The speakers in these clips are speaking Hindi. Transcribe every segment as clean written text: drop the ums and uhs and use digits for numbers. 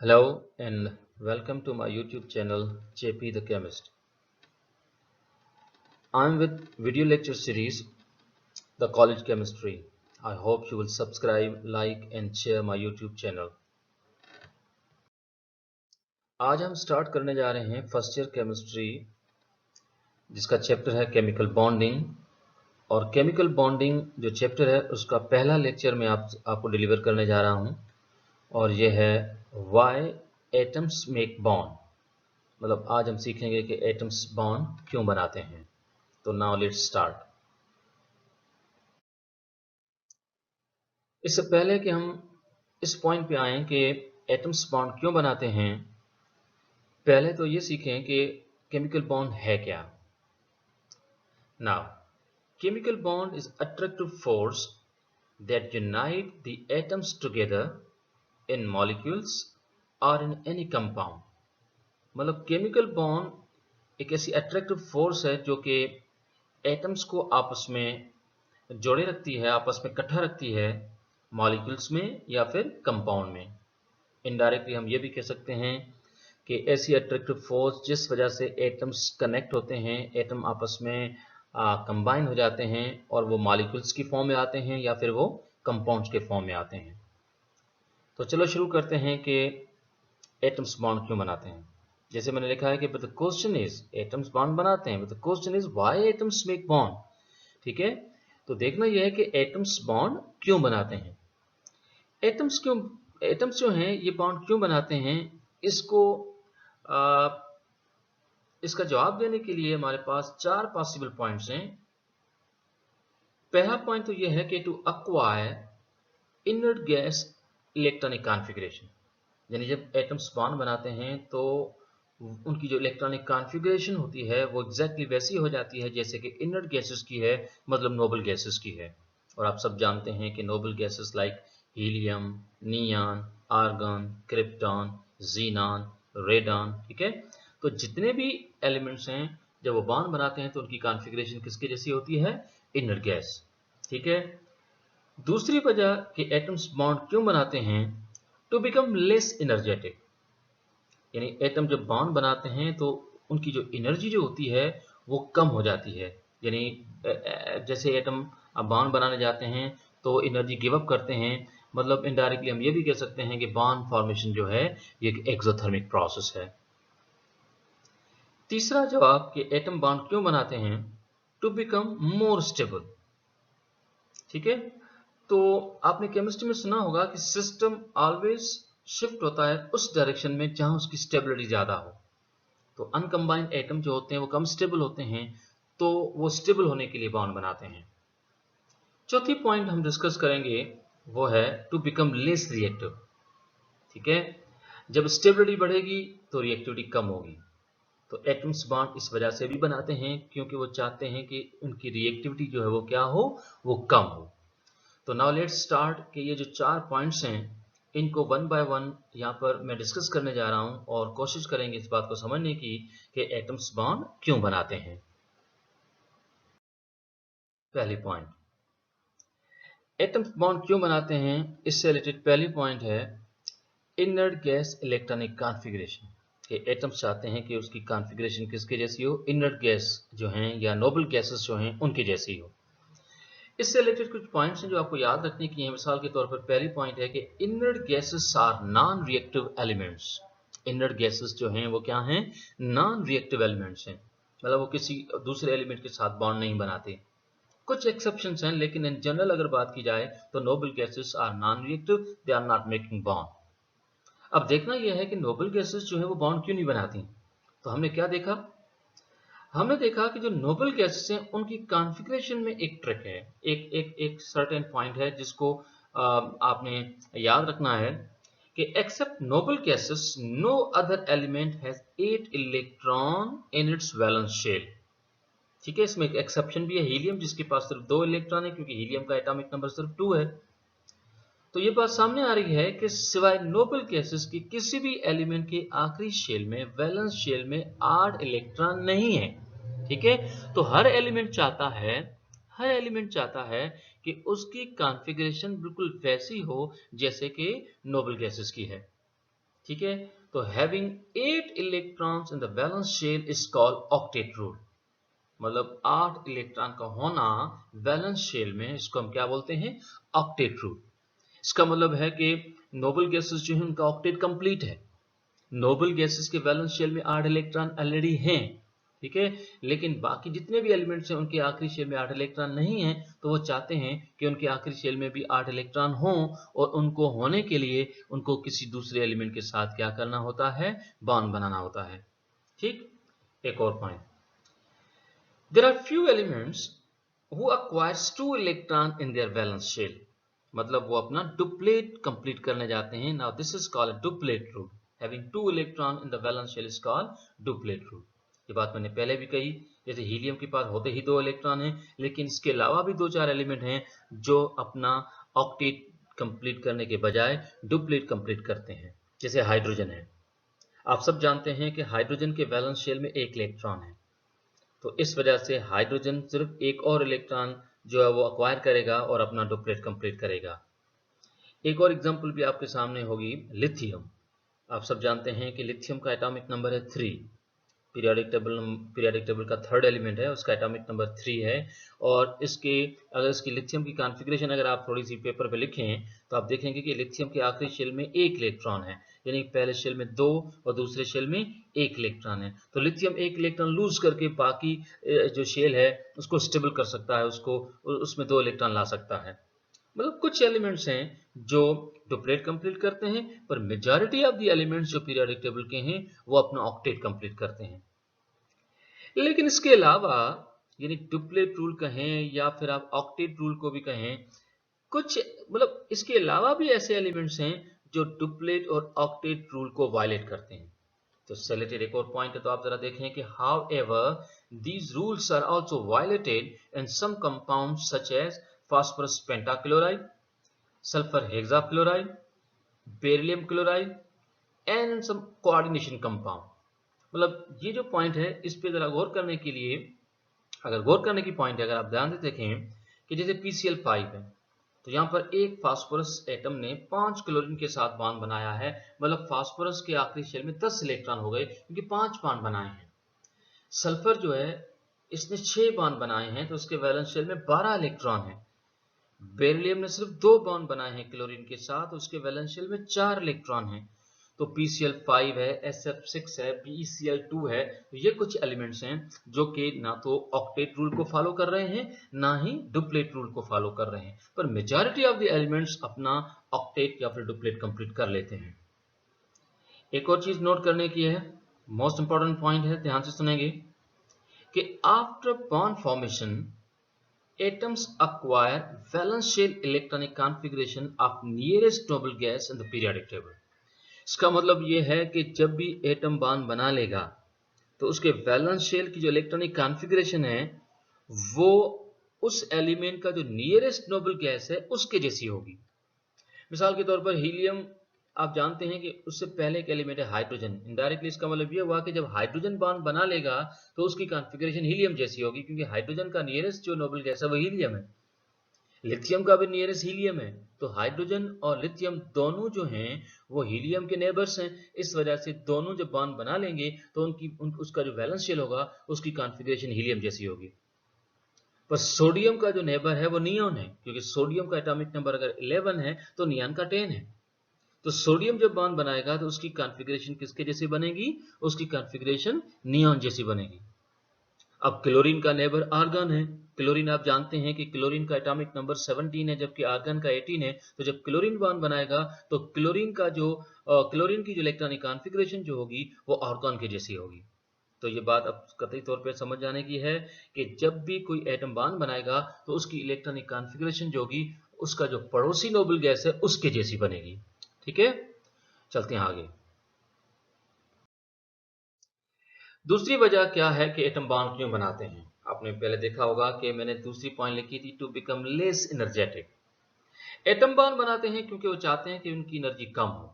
Hello and welcome to my YouTube channel JP the Chemist. I'm with video lecture series The College Chemistry. I hope you will subscribe, like and share my YouTube channel. आज हम स्टार्ट करने जा रहे हैं फर्स्ट ईयर केमिस्ट्री जिसका चैप्टर है केमिकल बॉन्डिंग। और केमिकल बॉन्डिंग जो चैप्टर है उसका पहला लेक्चर मैं आपको डिलीवर करने जा रहा हूं और ये है व्हाई एटम्स मेक बॉन्ड। मतलब आज हम सीखेंगे कि एटम्स बॉन्ड क्यों बनाते हैं। तो नाउ लेट्स स्टार्ट। इससे पहले कि हम इस पॉइंट पे आएं कि एटम्स बॉन्ड क्यों बनाते हैं, पहले तो ये सीखें कि केमिकल बॉन्ड है क्या। Now chemical bond is attractive force that unite the atoms together in molecules और इन एनी कंपाउंड। मतलब केमिकल बॉन्ड एक ऐसी अट्रैक्टिव फोर्स है जो कि एटम्स को आपस में जोड़े रखती है, आपस में इकट्ठा रखती है, मॉलिक्यूल्स में या फिर कंपाउंड में। इनडायरेक्टली हम ये भी कह सकते हैं कि ऐसी अट्रैक्टिव फोर्स जिस वजह से एटम्स कनेक्ट होते हैं, एटम आपस में कंबाइन हो जाते हैं और वो मॉलिक्यूल्स की फॉर्म में आते हैं या फिर वो कंपाउंड्स के फॉर्म में आते हैं। तो चलो शुरू करते हैं कि एटम्स बॉन्ड क्यों बनाते हैं। जैसे मैंने लिखा है कि the question is, atoms bond बनाते हैं, the question is why atoms make bond. ठीक है, तो देखना यह है कि एटम्स बॉन्ड क्यों बनाते हैं। एटम्स जो हैं ये बॉन्ड क्यों बनाते हैं, आ, इसका जवाब देने के लिए हमारे पास चार पॉसिबल पॉइंट्स हैं। पहला पॉइंट तो यह है कि to acquire inert gas electronic configuration, यानी जब एटम्स बॉन्ड बनाते हैं तो उनकी जो इलेक्ट्रॉनिक कॉन्फ़िगरेशन होती है वो एग्जैक्टली वैसी हो जाती है जैसे कि इनर्ट गैसेस की है, मतलब नोबल गैसेस की है। और आप सब जानते हैं कि noble gases like helium, neon, argon, krypton, xenon, radon. ठीक है, तो जितने भी एलिमेंट्स हैं जब वो बॉन्ड बनाते हैं तो उनकी कॉन्फ़िगरेशन किसके जैसी होती है, इनर्ट गैस। ठीक है, दूसरी वजह कि एटम्स बॉन्ड क्यों बनाते हैं, टू बिकम लेस एनर्जेटिक, यानी एटम जब बॉन्ड बनाते हैं तो उनकी जो एनर्जी जो होती है वो कम हो जाती है। यानी जैसे एटम बॉन्ड बनाने जाते हैं तो एनर्जी गिव अप करते हैं। मतलब इनडायरेक्टली हम ये भी कह सकते हैं कि बॉन्ड फॉर्मेशन जो है ये एक एक्सोथर्मिक प्रोसेस है। तीसरा जवाब कि एटम बॉन्ड क्यों बनाते हैं, टू बिकम मोर स्टेबल। ठीक है, तो आपने केमिस्ट्री में सुना होगा कि सिस्टम ऑलवेज शिफ्ट होता है उस डायरेक्शन में जहां उसकी स्टेबिलिटी ज्यादा हो। तो अनकम्बाइंड एटम जो होते हैं वो कम स्टेबल होते हैं, तो वो स्टेबल होने के लिए बॉन्ड बनाते हैं। चौथी पॉइंट हम डिस्कस करेंगे वो है टू बिकम लेस रिएक्टिव। ठीक है, जब स्टेबिलिटी बढ़ेगी तो रिएक्टिविटी कम होगी। तो एटम्स बॉन्ड इस वजह से भी बनाते हैं क्योंकि वो चाहते हैं कि उनकी रिएक्टिविटी जो है वो क्या हो, वो कम हो। तो नाउ लेट्स स्टार्ट कि ये जो चार पॉइंट्स हैं इनको वन बाय वन यहाँ पर मैं डिस्कस करने जा रहा हूँ और कोशिश करेंगे इस बात को समझने की कि एटम्स बॉन्ड क्यों बनाते हैं। पहली पॉइंट, एटम्स बॉन्ड क्यों बनाते हैं, इससे रिलेटेड पहली पॉइंट है इनर्ट गैस इलेक्ट्रॉनिक कॉन्फ़िगरेशन। कि एटम्स चाहते हैं कि उसकी कॉन्फ़िगरेशन किसके जैसी हो, इनर्ट गैस जो हैं या नोबल गैसेस जो हैं उनके जैसी हो। इससे रिलेटेड कुछ पॉइंट्स हैं जो आपको याद रखने की हैं। मिसाल के तौर पर पहली पॉइंट है कि inert gases are non reactive elements. Inert gases जो हैं वो क्या हैं, नॉन रिएक्टिव एलिमेंट्स हैं, मतलब वो किसी दूसरे एलिमेंट के साथ बॉन्ड नहीं बनाते। कुछ एक्सेप्शंस हैं लेकिन इन जनरल अगर बात की जाए तो noble gases are non reactive, they are not making bond. अब देखना यह है कि नोबल गैसेस जो है वो बॉन्ड क्यों नहीं बनाती। तो हमने क्या देखा, हमने देखा कि जो नोबल गैसेस हैं उनकी कॉन्फ़िगरेशन में एक ट्रिक है, एक सर्टेन पॉइंट है जिसको आपने याद रखना है कि except noble gases no other element has 8 electron in its valence shell. ठीक है, इसमें एक एक्सेप्शन भी है, हीलियम जिसके पास सिर्फ 2 इलेक्ट्रॉन है क्योंकि हीलियम का एटॉमिक नंबर सिर्फ 2 है। तो ये बात सामने आ रही है कि सिवाय नोबल गैसेस के किसी भी एलिमेंट के आखिरी शेल में, वैलेंस शेल में 8 इलेक्ट्रॉन नहीं है। ठीक है, तो हर एलिमेंट चाहता है कि उसकी कॉन्फ़िगरेशन बिल्कुल वैसी हो जैसे कि नोबल गैसेस की है। ठीक है, तो having 8 electrons in the valence shell is called octet rule. मतलब 8 इलेक्ट्रॉन का होना वैलेंस शेल में, इसको हम क्या बोलते हैं, ऑक्टेट रूल। इसका मतलब है कि नोबल गैसेस जो है उनका ऑक्टेट कंप्लीट है। नोबल गैसेस के वैलेंस शेल में 8 इलेक्ट्रॉन ऑलरेडी हैं, ठीक है, लेकिन बाकी जितने भी एलिमेंट्स हैं उनके आखिरी शेल में 8 इलेक्ट्रॉन नहीं है, तो वो चाहते हैं कि उनके आखिरी शेल में भी 8 इलेक्ट्रॉन हों, और उनको होने के लिए उनको किसी दूसरे एलिमेंट के साथ क्या करना होता है, बॉन्ड बनाना होता है। ठीक, एक और point, there are few elements who acquires 2 electron in their valence shell. मतलब वो अपना डुप्लेट कंप्लीट करने जाते हैं। Now this is called duplet rule. Having 2 electron in the valence shell is called duplet rule. ये बात मैंने पहले भी कही, जैसे हीलियम के पास होते ही 2 इलेक्ट्रॉन हैं, लेकिन इसके अलावा भी 2-4 एलिमेंट हैं जो अपना ऑक्टेट कंप्लीट करने के बजाय डुप्लेट कंप्लीट करते हैं। जैसे हाइड्रोजन है, आप सब जानते हैं कि हाइड्रोजन के वैलेंस शेल में 1 इलेक्ट्रॉन है, तो इस वजह से हाइड्रोजन सिर्फ एक और इलेक्ट्रॉन जो है वो अक्वायर करेगा और अपना डुप्लेट कंप्लीट करेगा। एक और एग्जांपल भी आपके सामने होगी, लिथियम। आप सब जानते हैं कि लिथियम का एटॉमिक नंबर है 3, पीरियोडिक टेबल का थर्ड एलिमेंट है, उसका एटॉमिक नंबर 3 है। और अगर इसकी लिथियम की कॉन्फ़िगरेशन अगर आप थोड़ी सी पेपर पे लिखें तो आप देखेंगे कि लिथियम के आखिरी शेल में 1 इलेक्ट्रॉन है, यानी पहले शेल में 2 और दूसरे शेल में 1 इलेक्ट्रॉन है। तो लिथियम 1 इलेक्ट्रॉन लूज करके बाकी जो शेल है उसको स्टेबल कर सकता है, उसको उसमें 2 इलेक्ट्रॉन ला सकता है। मतलब कुछ एलिमेंट्स हैं जो डुप्लेट कंप्लीट करते हैं, पर मेजॉरिटी ऑफ द एलिमेंट्स जो पीरियोडिक टेबल के हैं वो अपना ऑक्टेट कंप्लीट करते हैं। लेकिन इसके अलावा, यानी डुप्लेट रूल कहें या फिर आप ऑक्टेट रूल को भी कहें, कुछ मतलब इसके अलावा भी ऐसे एलिमेंट्स हैं जो डुप्लेट और ऑक्टेट रूल को वायलेट करते हैं। तो सेलेक्टेड एक और पॉइंट है, तो आप जरा देखें कि however these rules are also violated in some compound such as phosphorus pentachloride, sulfur hexafluoride, beryllium chloride and some coordination compound. मतलब ये जो पॉइंट है इस पे जरा गौर करने के लिए, अगर गौर करने की पॉइंट है, अगर आप ध्यान से देखें कि जैसे PCl5 है, तो यहाँ पर एक फास्फोरस एटम ने 5 क्लोरीन के साथ बॉन्ड बनाया है। मतलब फास्फोरस के आखिरी शेल में 10 इलेक्ट्रॉन हो गए क्योंकि 5 बॉन्ड बनाए हैं। सल्फर जो है इसने 6 बॉन्ड बनाए हैं, तो उसके वैलेंस शेल में 12 इलेक्ट्रॉन है। बेरिलियम ने सिर्फ 2 बॉन्ड बनाए हैं क्लोरीन के साथ, उसके वैलेंस शेल में 4 इलेक्ट्रॉन हैं। तो PCl5 है, SF6 है, BeCl2 है। तो ये कुछ एलिमेंट्स हैं जो कि ना तो ऑक्टेट रूल को फॉलो कर रहे हैं ना ही डुप्लेट रूल को फॉलो कर रहे हैं, पर मेजॉरिटी ऑफ द एलिमेंट्स अपना ऑक्टेट या फिर डुप्लेट कंप्लीट कर लेते हैं। एक और चीज नोट करने की है, मोस्ट इंपॉर्टेंट पॉइंट है, ध्यान से सुनेंगे कि after bond formation atoms acquire valence shell electronic configuration of nearest noble gas in the periodic table। इसका मतलब ये है कि जब भी एटम बॉन्ड बना लेगा तो उसके वैलेंस शेल की जो इलेक्ट्रॉनिक कॉन्फ़िगरेशन है वो उस एलिमेंट का जो नियरेस्ट नोबल गैस है उसके जैसी होगी। मिसाल के तौर पर हीलियम, आप जानते हैं कि उससे पहले एक एलिमेंट है हाइड्रोजन। इनडायरेक्टली इसका मतलब ये हुआ कि जब हाइड्रोजन बॉन्ड बना लेगा तो उसकी कॉन्फ़िगरेशन हीलियम जैसी होगी, क्योंकि हाइड्रोजन का नियरेस्ट जो नोबल गैस है वो हीलियम है। लिथियम का भी नियरेस्ट हीलियम है, तो हाइड्रोजन और लिथियम दोनों जो हैं वो हीलियम के नेबर्स हैं। इस वजह से दोनों जब बॉन्ड बना लेंगे तो उसका जो वैलेंस शेल होगा उसकी कॉन्फ़िगरेशन हीलियम जैसी होगी। पर सोडियम का जो नेबर है वो नियॉन है, क्योंकि सोडियम का एटॉमिक नंबर अगर 11 है तो नियॉन का 10 है। तो सोडियम जब बॉन्ड बनाएगा तो उसकी कॉन्फ़िगरेशन किसके जैसी बनेगी, उसकी कॉन्फ़िगरेशन नियॉन जैसी बनेगी। अब क्लोरीन का नेबर आर्गन है। क्लोरीन आप जानते हैं कि क्लोरीन का एटॉमिक नंबर 17 है जबकि आर्गन का 18 है। तो जब क्लोरीन बॉन्ड बनाएगा तो क्लोरीन की जो इलेक्ट्रॉनिक कॉन्फ़िगरेशन जो होगी वो आर्गन की जैसी होगी। तो ये बात अब कतई तौर पर समझ जाने की है कि जब भी कोई एटम बॉन्ड बनाएगा तो उसकी इलेक्ट्रॉनिक कॉन्फ़िगरेशन जो होगी उसका जो पड़ोसी नोबल गैस है उसके जैसी बनेगी। ठीक है, चलते हैं आगे। दूसरी वजह क्या है कि एटम बॉन्ड क्यों बनाते हैं। आपने पहले देखा होगा कि मैंने दूसरी पॉइंट लिखी थी, to become less energetic. Atom bond बनाते हैं क्योंकि वो चाहते हैं कि उनकी एनर्जी कम हो।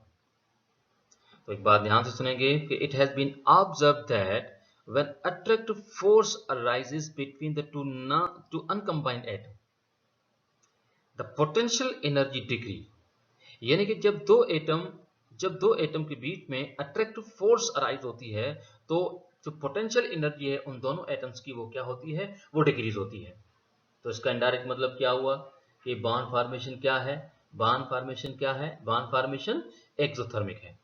तो एक बात ध्यान से सुनेंगे कि it has been observed that when attractive force arises between the two uncombined atom the potential energy degree. यानी कि जब दो एटम जब दो एटम के बीच में अट्रैक्टिव फोर्स अराइज होती है तो जो पोटेंशियल एनर्जी है उन दोनों एटम्स की वो क्या होती है, वो डिक्रीज होती है। तो इसका इनडायरेक्ट मतलब क्या हुआ कि बॉन्ड फॉर्मेशन क्या है, बॉन्ड फॉर्मेशन क्या है, बॉन्ड फॉर्मेशन एक्सोथर्मिक है।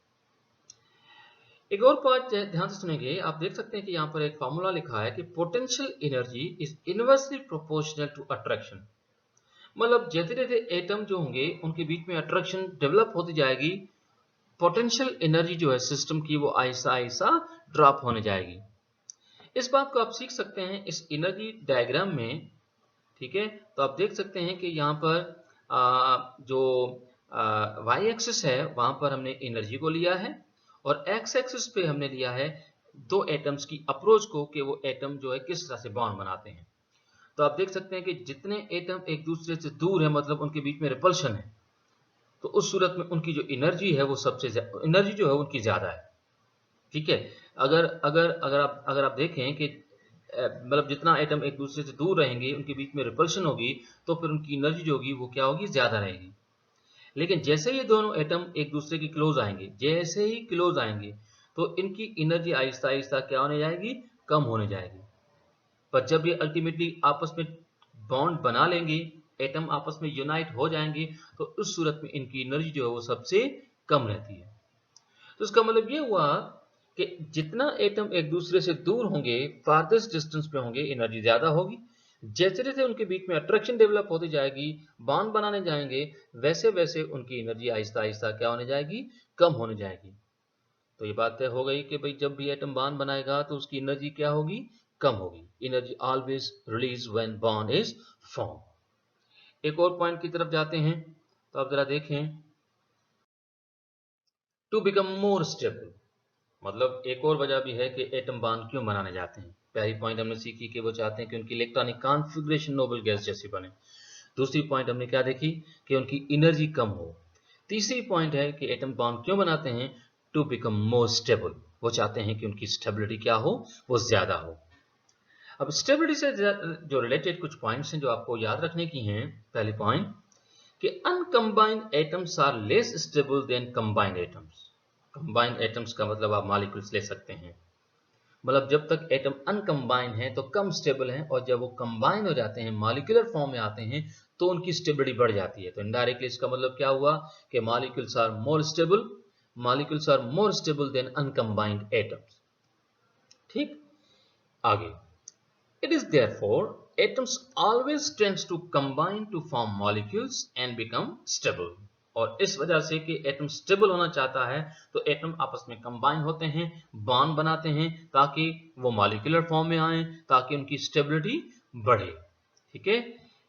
एक और बात ध्यान से सुनेंगे, आप देख सकते हैं कि यहाँ पर एक फॉर्मूला लिखा है कि potential energy is inversely proportional to attraction. मतलब जैसे जैसे एटम जो होंगे उनके बीच में अट्रैक्शन डेवलप होती जाएगी, पोटेंशियल एनर्जी जो है सिस्टम की वो आहिस्ता आहिस्ता ड्रॉप होने जाएगी। इस बात को आप सीख सकते हैं इस एनर्जी डायग्राम में, ठीक है। तो आप देख सकते हैं कि यहाँ पर जो वाई एक्सिस है वहां पर हमने एनर्जी को लिया है और एक्स एक्सिस पे हमने लिया है दो एटम्स की अप्रोच को कि वो एटम जो है किस तरह से बॉन्ड बनाते हैं। तो आप देख सकते हैं कि जितने एटम एक दूसरे से दूर है मतलब उनके बीच में रिपल्शन है, तो उस सूरत में उनकी जो एनर्जी है वो सबसे एनर्जी जो है उनकी ज्यादा है, ठीक है। अगर अगर अगर आप देखें कि मतलब जितना एटम एक दूसरे से दूर रहेंगे उनके बीच में रिपल्शन होगी तो फिर उनकी एनर्जी जो होगी वो क्या होगी, ज्यादा रहेगी। लेकिन जैसे ये दोनों एटम एक दूसरे के क्लोज आएंगे, जैसे ही क्लोज आएंगे तो इनकी एनर्जी आहिस्ता आहिस्ता क्या होने जाएगी, कम होने जाएगी। पर जब ये अल्टीमेटली आपस में बॉन्ड बना लेंगे, एटम आपस में यूनाइट हो जाएंगे, तो उस सूरत में इनकी एनर्जी जो है वो सबसे कम रहती है। तो इसका मतलब ये हुआ कि जितना एटम एक दूसरे से दूर होंगे, फारदेस्ट डिस्टेंस पे होंगे, एनर्जी ज्यादा होगी। जैसे जैसे उनके बीच में अट्रैक्शन डेवलप होती जाएगी, बॉन्ड बनाने जाएंगे, वैसे वैसे उनकी एनर्जी आहिस्ता आहिस्ता क्या होने जाएगी, कम होने जाएगी। तो ये बात तय हो गई कि भाई जब भी एटम बॉन्ड बनाएगा तो उसकी एनर्जी क्या होगी, कम होगी। Energy always release when bond is form. एक और पॉइंट की तरफ जाते हैं, तो आप जरा देखें, टू बिकम मोर स्टेबल। मतलब एक और वजह भी है कि एटम बॉन्ड क्यों बनाने जाते हैं। पहली पॉइंट हमने सीखी कि वो चाहते हैं कि उनकी इलेक्ट्रॉनिक कॉन्फ़िगरेशन नोबल गैस जैसी बने। दूसरी पॉइंट हमने क्या देखी कि उनकी एनर्जी कम हो। तीसरी पॉइंट है कि एटम बॉन्ड क्यों बनाते हैं, टू बिकम मोर स्टेबल। वो चाहते हैं कि उनकी स्टेबिलिटी क्या हो, वो ज्यादा हो। अब स्टेबिलिटी से जो रिलेटेड कुछ पॉइंट्स हैं जो आपको याद रखने की हैं। पहली पॉइंट कि uncombined atoms are less stable than combined atoms. Combined atoms का मतलब आप मॉलिक्यूल्स ले सकते हैं। मतलब जब तक एटम अनकंबाइन है तो कम स्टेबल है, और जब वो कंबाइन हो जाते हैं, मॉलिक्यूलर फॉर्म में आते हैं, तो उनकी स्टेबिलिटी बढ़ जाती है। तो इनडायरेक्टली इसका मतलब क्या हुआ कि molecules are more stable, molecules are more stable than uncombined atoms. ठीक, आगे, it is therefore atoms always tends to combine to form molecules and become stable। और इस वजह से कि एटम स्टेबल होना चाहता है तो एटम आपस में कंबाइन होते हैं, बॉन्ड बनाते हैं, ताकि वो मॉलिक्यूलर फॉर्म में आए, ताकि उनकी स्टेबिलिटी बढ़े। ठीक है,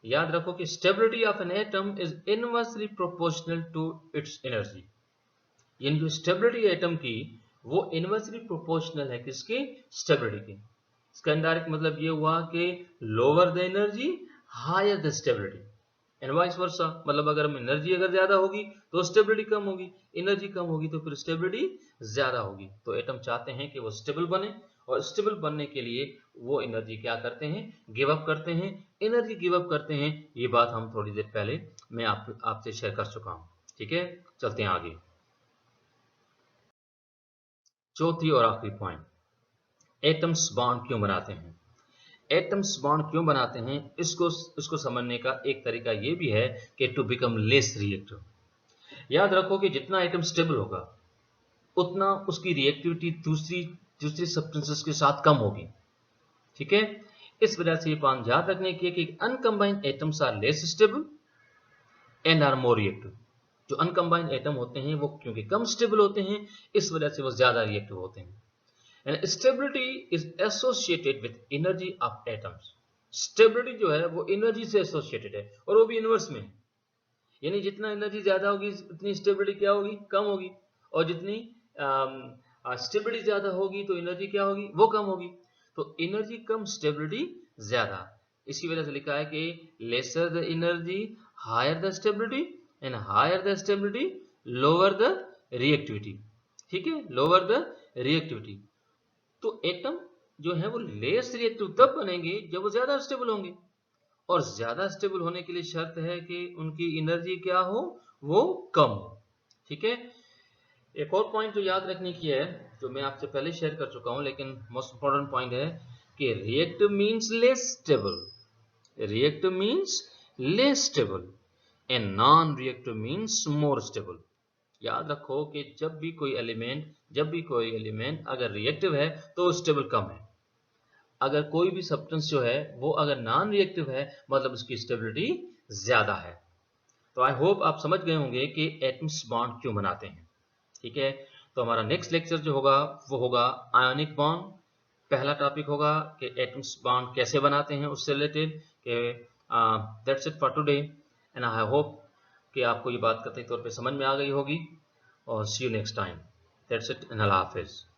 याद रखो कि stability of an atom is inversely proportional to its energy. यानी जो स्टेबिलिटी एटम की वो इनवर्सली प्रोपोर्शनल है किसकी, स्टेबिलिटी की। इसका इनडायरेक्ट मतलब ये हुआ कि lower the energy higher the stability, and vice versa. मतलब अगर एनर्जी अगर ज्यादा होगी तो स्टेबिलिटी कम होगी, एनर्जी कम होगी तो फिर स्टेबिलिटी ज्यादा होगी। तो एटम चाहते हैं कि वो स्टेबल बने, और स्टेबल बनने के लिए वो एनर्जी क्या करते हैं, गिव अप करते हैं, एनर्जी गिव अप करते हैं। ये बात हम थोड़ी देर पहले मैं आपसे शेयर कर चुका हूं। ठीक है, चलते हैं आगे। चौथी और आखिरी पॉइंट, एटम्स बॉन्ड क्यों बनाते हैं। एटम्स बॉन्ड क्यों बनाते हैं, इसको समझने का एक तरीका ये भी है कि टू बिकम लेस रिएक्टिव। याद रखो कि जितना एटम स्टेबल होगा उतना उसकी रिएक्टिविटी दूसरी दूसरी सब्सटेंसेस के साथ कम होगी। ठीक है, इस वजह से ये पॉइंट याद रखने की कि uncombined atoms are less stable and are more reactive. जो अनकंबाइंड एटम होते हैं वो क्योंकि कम स्टेबल होते हैं, इस वजह से वो ज्यादा रिएक्टिव होते हैं। And stability is associated with energy of atoms। Stability जो है वो एनर्जी से एसोसिएटेड है, और वो भी इनवर्स में। यानी जितना एनर्जी ज्यादा होगी उतनी स्टेबिलिटी क्या होगी, कम होगी, और जितनी स्टेबिलिटी ज्यादा होगी तो एनर्जी क्या होगी, वो कम होगी। तो एनर्जी कम, स्टेबिलिटी ज्यादा। इसी वजह से लिखा है कि lesser the energy higher the stability, and higher the stability lower the reactivity. ठीक है, लोअर द रिएक्टिविटी। तो एटम जो है वो लेस रिएक्टिव तब बनेंगे जब वो ज्यादा स्टेबल होंगे, और ज्यादा स्टेबल होने के लिए शर्त है कि उनकी एनर्जी क्या हो, वो कम हो। ठीक है, एक और पॉइंट जो याद रखने की है, जो मैं आपसे पहले शेयर कर चुका हूं, लेकिन मोस्ट इंपॉर्टेंट पॉइंट है कि reactive means less stable, reactive means less stable and non-reactive means more stable। याद रखो कि जब भी कोई एलिमेंट अगर रिएक्टिव है तो स्टेबल कम है, अगर कोई भी सब्सटेंस जो है वो अगर नॉन रिएक्टिव है मतलब उसकी स्टेबिलिटी ज्यादा है। तो आई होप आप समझ गए होंगे कि एटम्स बॉन्ड क्यों बनाते हैं। ठीक है, तो हमारा नेक्स्ट लेक्चर जो होगा वो होगा आयोनिक बॉन्ड। पहला टॉपिक होगा कि एटम्स बॉन्ड कैसे बनाते हैं, उससे रिलेटेड कि that's it for today and I hope कि आपको ये बात कतई तौर पे समझ में आ गई होगी। और see you next time. That's it and अल्लाह हाफिज़।